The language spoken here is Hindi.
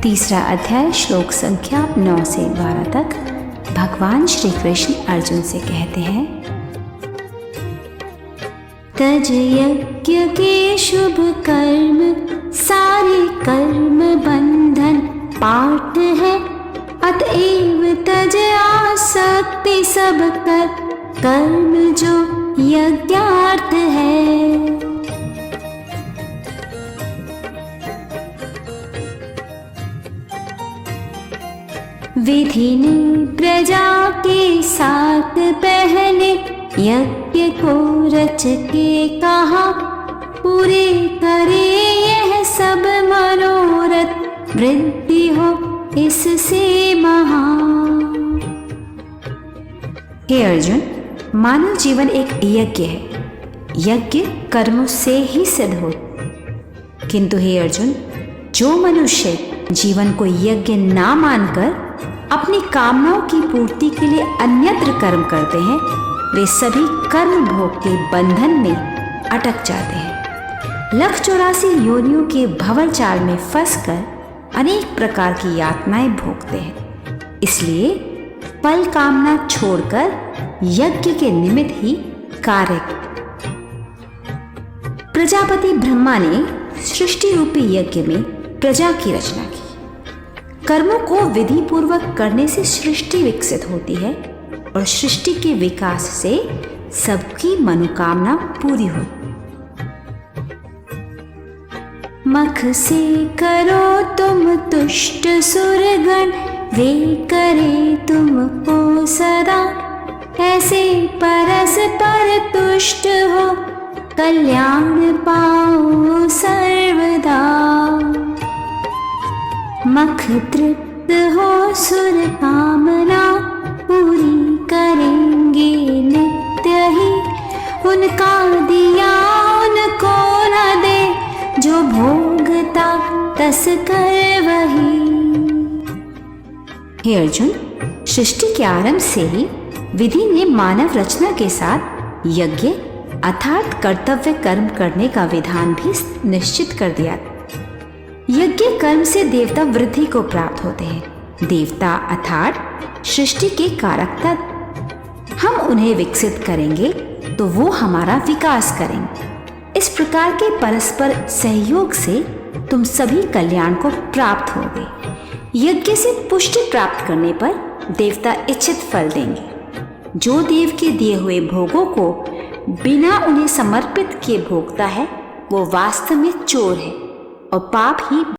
तीसरा अध्याय श्लोक संख्या 9 से 12 तक भगवान श्री कृष्ण अर्जुन से कहते हैं, तज यज्ञ के शुभ कर्म सारे कर्म बंधन पाठ है, अतएव तज आसक्ति सब कर कर्म जो यज्ञार्थ है। विधि ने प्रजा के साथ पहले यज्ञ को रच के कहा, पूरे करे यह सब मनोरथ वृद्धि हो इससे महान। हे अर्जुन, मानव जीवन एक यज्ञ है। यज्ञ कर्मों से ही सिद्ध हो, किंतु हे अर्जुन, जो मनुष्य जीवन को यज्ञ ना मानकर अपनी कामनाओं की पूर्ति के लिए अन्यत्र कर्म करते हैं, वे सभी कर्म भोग के बंधन में अटक जाते हैं। 184 योनियों के भंवर जाल में फंसकर अनेक प्रकार की यातनाएं भोगते हैं। इसलिए फल कामना छोड़कर यज्ञ के निमित्त ही कार्य। प्रजापति ब्रह्मा ने सृष्टि रूपी यज्ञ में प्रजा की रचना की। कर्मों को विधि पूर्वक करने से सृष्टि विकसित होती है और सृष्टि के विकास से सबकी मनोकामना पूरी हो। मख से करो तुम तुष्ट सुरगण, वे करे तुमको सदा, ऐसे परस्पर तुष्ट हो कल्याण पाओ सर्वदा। मख तृप्त हो सुर कामना, पूरी करेंगे नित्य ही, उनका दिया उनको न दे, जो भोगता तस कर वही। हे अर्जुन, सृष्टि के आरंभ से ही विधि ने मानव रचना के साथ यज्ञ अर्थात कर्तव्य कर्म करने का विधान भी निश्चित कर दिया। यज्ञ कर्म से देवता वृद्धि को प्राप्त होते हैं। देवता अर्थात सृष्टि के कारक तत्व, हम उन्हें विकसित करेंगे तो वो हमारा विकास करेंगे। इस प्रकार के परस्पर सहयोग से तुम सभी कल्याण को प्राप्त होगे। यज्ञ से पुष्टि प्राप्त करने पर देवता इच्छित फल देंगे। जो देव के दिए हुए भोगों को बिना उन्हें समर्पित किए भोगता है, वो वास्तव में चोर है और पाप ही